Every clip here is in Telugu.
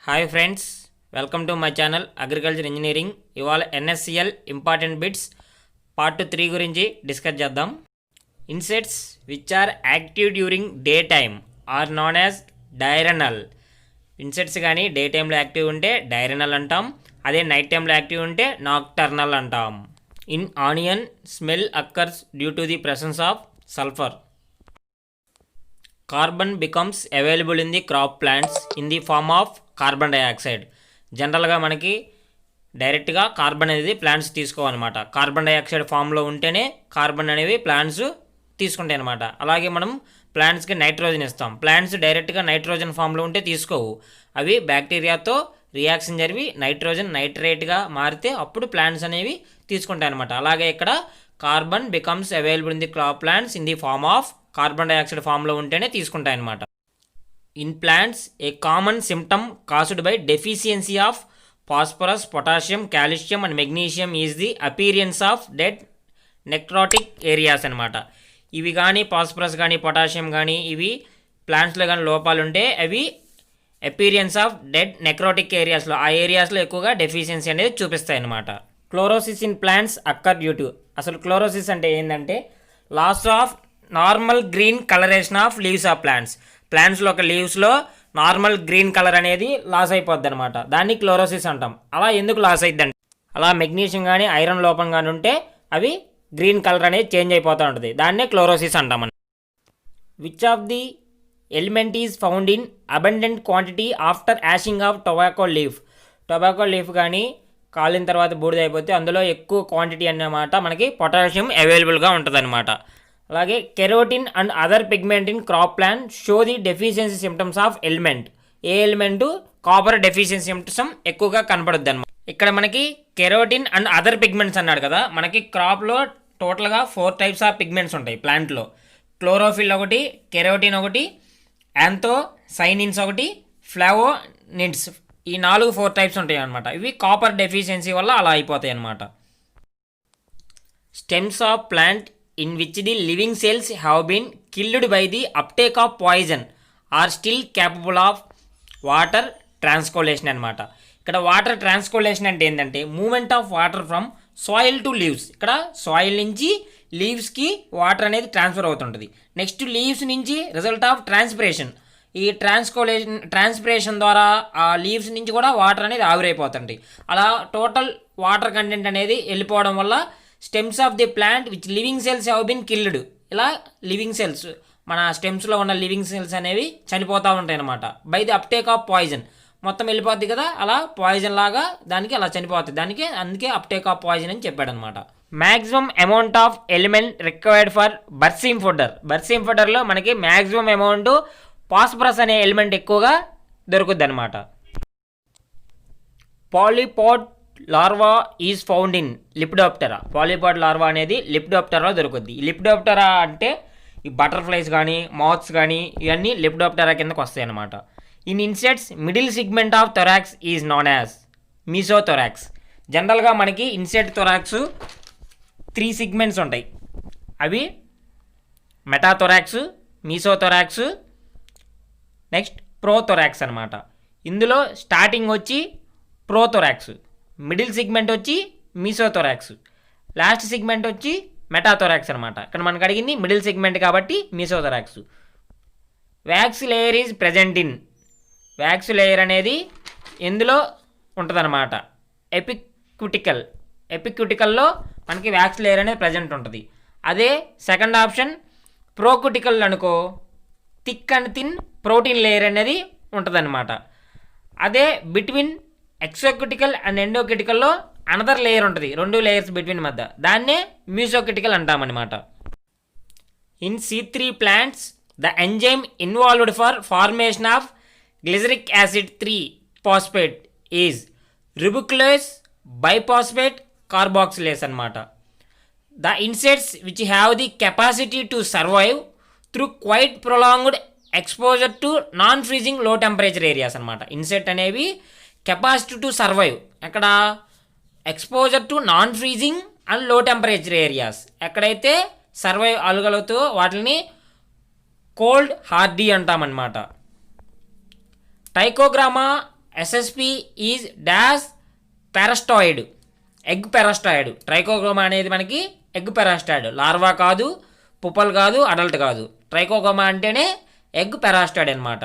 Hi friends, welcome to my channel agriculture engineering. ఇవాళ ఎన్ఎస్సిఎల్ ఇంపార్టెంట్ బిట్స్ పార్ట్ 3 గురించి డిస్కస్ చేద్దాం. Insects which are active during day time are known as diurnal. Insects కానీ డే టైంలో యాక్టివ్ ఉంటే డైరనల్ అంటాం, అదే నైట్ టైంలో యాక్టివ్ ఉంటే నాక్టర్నల్ అంటాం. In onion smell occurs due to the presence of sulphur. Carbon becomes available in the crop plants in the form of carbon dioxide. జనరల్గా మనకి డైరెక్ట్గా కార్బన్ అనేది ప్లాంట్స్ తీసుకోవాలన్నమాట. కార్బన్ డైఆక్సైడ్ ఫామ్లో ఉంటేనే కార్బన్ అనేవి ప్లాంట్స్ తీసుకుంటాయి అనమాట. అలాగే మనం ప్లాంట్స్కి నైట్రోజన్ ఇస్తాం. ప్లాంట్స్ డైరెక్ట్గా నైట్రోజన్ ఫామ్లో ఉంటే తీసుకోవు. అవి బ్యాక్టీరియాతో రియాక్షన్ జరిగి నైట్రోజన్ నైట్రేట్గా మారితే అప్పుడు ప్లాంట్స్ అనేవి తీసుకుంటాయి అనమాట. అలాగే ఇక్కడ carbon becomes available in the crop plants in the form of carbon dioxide ఫామ్లో ఉంటేనే తీసుకుంటాయి అన్నమాట. In plants a common symptom caused by deficiency of phosphorus, potassium, calcium and magnesium is the appearance of dead necrotic areas అనమాట. ఇవి కానీ ఫాస్ఫరస్ కానీ పొటాషియం కానీ ఇవి ప్లాంట్స్లో కానీ లోపాలు ఉంటే అవి అపీరియన్స్ ఆఫ్ డెడ్ నెక్రోటిక్ ఏరియాస్లో ఆ ఏరియాస్లో ఎక్కువగా డెఫిషియన్సీ అనేది చూపిస్తాయి అన్నమాట. Chlorosis in plants occur due to. అసలు క్లోరోసిస్ అంటే ఏంటంటే loss of normal green coloration of leaves of plants. ప్లాంట్స్లో ఒక లీవ్స్లో నార్మల్ గ్రీన్ కలర్ అనేది లాస్ అయిపోద్ది అనమాట. దాన్ని క్లోరోసిస్ అంటాం. అలా ఎందుకు లాస్ అయిద్దండి, అలా మెగ్నీషియం కానీ ఐరన్ లోపం కానీ ఉంటే అవి గ్రీన్ కలర్ అనేది చేంజ్ అయిపోతూ ఉంటుంది. దాన్నే క్లోరోసిస్ అంటామని. Which of the element is found in abundant quantity after ashing of tobacco leaf. Tobacco leaf కానీ కాలిన తర్వాత బూడిద అయిపోతే అందులో ఎక్కువ క్వాంటిటీ అన్నమాట మనకి పొటాషియం అవైలబుల్గా ఉంటుంది అనమాట. అలాగే carotene and other pigment in crop plant show the deficiency symptoms of element. ఏ ఎలిమెంట్ కాపర్ డెఫిషియన్సీ సిమ్టమ్ ఎక్కువగా కనపడుద్ది అనమాట. ఇక్కడ మనకి కెరోటిన్ అండ్ అదర్ పిగ్మెంట్స్ అన్నాడు కదా, మనకి క్రాప్లో టోటల్గా 4 టైప్స్ ఆఫ్ పిగ్మెంట్స్ ఉంటాయి ప్లాంట్లో. క్లోరోఫిల్ ఒకటి, కెరోటిన్ ఒకటి, యాంథోసైనిన్స్ ఒకటి, ఫ్లావోనిడ్స్. ఈ 4 టైప్స్ ఉంటాయి అనమాట. ఇవి కాపర్ డెఫిషియన్సీ వల్ల అలా అయిపోతాయి అనమాట. Stems of plant in which the living cells have been killed by the uptake of poison are still capable of water transcoagulation అనమాట. ఇక్కడ వాటర్ ట్రాన్స్కోలేషన్ అంటే ఏంటంటే movement of water from soil to leaves. ఇక్కడ సాయిల్ నుంచి లీవ్స్కి వాటర్ అనేది ట్రాన్స్ఫర్ అవుతుంటుంది. నెక్స్ట్ లీవ్స్ నుంచి రిజల్ట్ ఆఫ్ ట్రాన్స్పిరేషన్. ఈ ట్రాన్స్పిరేషన్ ద్వారా ఆ లీవ్స్ నుంచి కూడా వాటర్ అనేది ఆవిరైపోతుంది. అలా టోటల్ వాటర్ కంటెంట్ అనేది వెళ్ళిపోవడం వల్ల stems of the plant which living cells have been killed. ఇలా లివింగ్ సెల్స్ మన స్టెమ్స్లో ఉన్న లివింగ్ సెల్స్ అనేవి చనిపోతూ ఉంటాయి అన్నమాట. By the uptake of poison. మొత్తం వెళ్ళిపోద్ది కదా, అలా పాయిజన్ లాగా దానికి అలా చనిపోతుంది. దానికి అందుకే అప్టేక్ ఆఫ్ పాయిజన్ అని చెప్పాడు అనమాట. Maximum amount of element required for berseem fodder. Berseem ఫుడర్లో మనకి మ్యాక్సిమం అమౌంట్ ఫాస్ఫరస్ అనే ఎలిమెంట్ ఎక్కువగా దొరుకుద్ది అనమాట. Polypod larva is found in lepidoptera. Polypod larva అనేది లిపిడోప్టెరాలో దొరుకుద్ది. లిపిడోప్టెరా అంటే ఈ బటర్ఫ్లైస్ కానీ మాత్స్ కానీ ఇవన్నీ లిపిడోప్టెరా కిందకు వస్తాయి అన్నమాట. In insects middle segment of thorax is known as mesothorax. జనరల్గా మనకి ఇన్సెక్ట్ థొరాక్స్ 3 సిగ్మెంట్స్ ఉంటాయి. అవి మెటాథొరాక్స్, మీసోథొరాక్స్, నెక్స్ట్ ప్రోథొరాక్స్ అనమాట. ఇందులో స్టార్టింగ్ వచ్చి ప్రోథొరాక్స్, మిడిల్ సిగ్మెంట్ వచ్చి మీసోథొరాక్స్, లాస్ట్ సిగ్మెంట్ వచ్చి మెటాథొరాక్స్ అనమాట. ఇక్కడ మనకు అడిగింది మిడిల్ సిగ్మెంట్ కాబట్టి mesothorax. Wax layer is present in. Wax layer అనేది ఎందులో ఉంటుందన్నమాట, ఎపిక్యూటికల్. ఎపిక్యూటికల్లో మనకి వ్యాక్స్ లేయర్ అనేది ప్రజెంట్ ఉంటుంది. అదే సెకండ్ ఆప్షన్ ప్రోక్యూటికల్ అనుకో, thick and thin protein layer అనేది ఉంటుందన్నమాట. అదే బిట్వీన్ ఎక్సోక్యూటికల్ అండ్ ఎండోక్యూటికల్లో అనదర్ లేయర్ ఉంటుంది, 2 లేయర్స్ బిట్వీన్ మధ్య. దాన్నే మ్యూసోక్యూటికల్ అంటామన్నమాట. In C3 plants the enzyme involved for formation of glyceric acid 3 phosphate is ribulose bisphosphate carboxylase అనమాట. The insects which have the capacity to survive through quite prolonged exposure to non freezing low temperature areas అనమాట. ఇన్సెక్ట్ అనేవి కెపాసిటీ టు సర్వైవ్ ఎక్కడ, exposure to non freezing and low temperature areas. ఎక్కడైతే సర్వైవ్ అవ్వగలుగుతూ వాటిని కోల్డ్ హార్డీ అంటామన్నమాట. Trichogramma SSP is dash parasitoid, egg parasitoid. Trichogramma అనేది మనకి ఎగ్ పారాస్టాయిడ్, లార్వా కాదు, పుపల్ కాదు, అడల్ట్ కాదు. ట్రైకోగ్రామా అంటేనే ఎగ్ పారాస్టాయిడ్ అనమాట.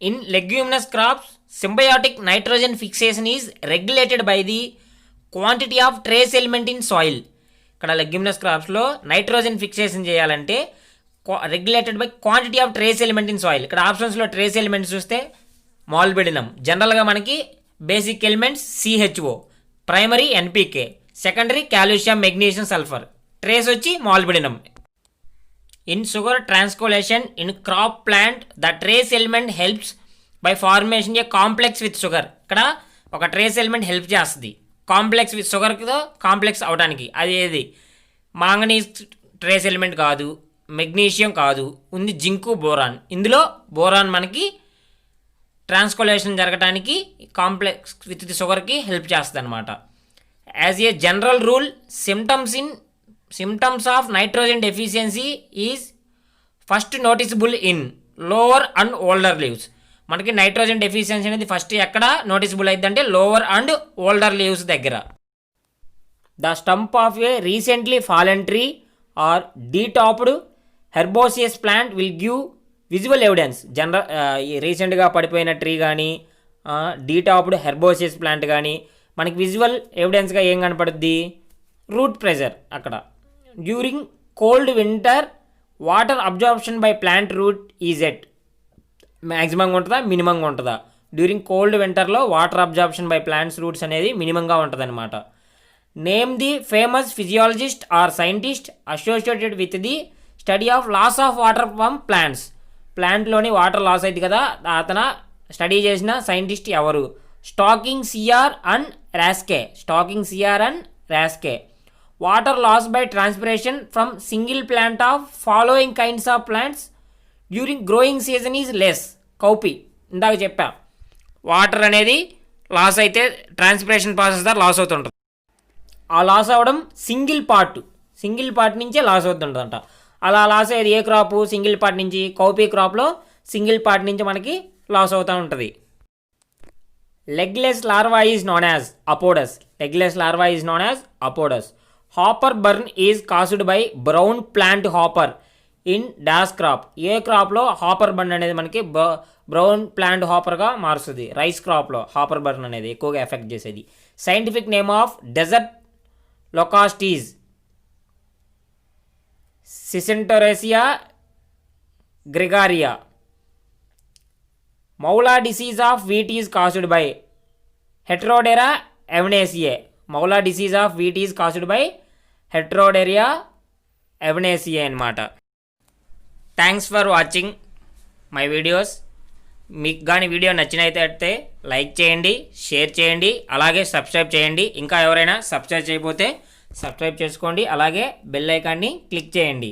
In leguminous crops symbiotic nitrogen fixation is regulated by the quantity of trace element in soil. ఇక్కడ లెగ్యూమినస్ క్రాప్స్లో నైట్రోజన్ ఫిక్సేషన్ చేయాలంటే regulated by quantity of trace element in soil. ఇక్కడ ఆప్షన్స్లో ట్రేస్ ఎలిమెంట్స్ చూస్తే మాల్బిడినం, జనరల్గా మనకి basic elements CHO, primary NPK, secondary calcium, magnesium, sulphur. Trace వచ్చి molybdenum. In sugar translocation in crop plant the trace element helps by formation a complex with sugar. ఇక్కడ ఒక ట్రేస్ ఎలిమెంట్ హెల్ప్ చేస్తుంది కాంప్లెక్స్ విత్ షుగర్తో కాంప్లెక్స్ అవడానికి. అది ఏది? మాంగనీస్ ట్రేస్ ఎలిమెంట్ కాదు, మెగ్నీషియం కాదు, ఉంది జింకు, బోరాన్. ఇందులో బోరాన్ మనకి ట్రాన్స్కోలేషన్ జరగడానికి కాంప్లెక్స్ విత్ షుగర్కి హెల్ప్ చేస్తుంది అనమాట. As a general rule symptoms of nitrogen deficiency is first noticeable in lower and older leaves. మనకి నైట్రోజన్ డెఫిషియన్సీ అనేది ఫస్ట్ ఎక్కడ నోటిసబుల్ అయింది అంటే లోవర్ అండ్ ఓల్డర్ లీవ్స్ దగ్గర. The stump of a recently fallen tree or detopped herbaceous plant will give visual evidence. రీసెంట్గా పడిపోయిన ట్రీ కానీ డీటాప్డ్ హెర్బోసియస్ ప్లాంట్ కానీ మనకి విజువల్ ఎవిడెన్స్గా ఏం కనపడుద్ది? Root pressure. అక్కడ during cold winter water absorption by plant root is at మ్యాక్సిమంగా ఉంటుందా, మినిమంగా ఉంటుందా? డ్యూరింగ్ కోల్డ్ వింటర్లో water absorption by plants roots అనేది మినిమంగా ఉంటుంది అనమాట. Name the famous physiologist or scientist associated with the study of loss of water from plants. ప్లాంట్లోని వాటర్ లాస్ అయింది కదా, అతను స్టడీ చేసిన సైంటిస్ట్ ఎవరు? Stocking CR and Raschke. Water loss by transpiration from single plant of following kinds of plants during growing season is less. Cowpea ఇందాక చెప్పా, వాటర్ అనేది లాస్ అయితే ట్రాన్స్పిరేషన్ ప్రాసెస్ ద్వారా లాస్ అవుతుంటుంది. ఆ లాస్ అవ్వడం సింగిల్ పార్ట్ నుంచే లాస్ అవుతుంటుందంట. అలా లాస్ అయ్యేది ఏ క్రాపు? సింగిల్ పార్ట్ నుంచి. కౌపీ క్రాప్లో సింగిల్ పార్ట్ నుంచి మనకి లాస్ అవుతూ ఉంటుంది. Legless larva is known as apodous. Hopper burn is caused by brown plant hopper in dash crop. ఏ క్రాప్లో హాపర్ బర్న్ అనేది మనకి బ్రౌన్ ప్లాంట్ హాపర్గా మారుస్తుంది? రైస్ క్రాప్లో హాపర్ బర్న్ అనేది ఎక్కువగా ఎఫెక్ట్ చేసేది. Scientific name of desert locust is సిసెంటోరేసియా gregaria. Molya disease of wheat is caused by heterodera avenae. Molya disease of wheat is caused by heterodera avenae అనమాట. Thanks for watching my videos. మీకు కానీ వీడియో నచ్చినట్లయితే లైక్ చేయండి, షేర్ చేయండి, అలాగే సబ్స్క్రైబ్ చేయండి. ఇంకా ఎవరైనా సబ్స్క్రైబ్ చేయకపోతే సబ్స్క్రైబ్ చేసుకోండి, అలాగే బెల్ ఐకాన్ని క్లిక్ చేయండి.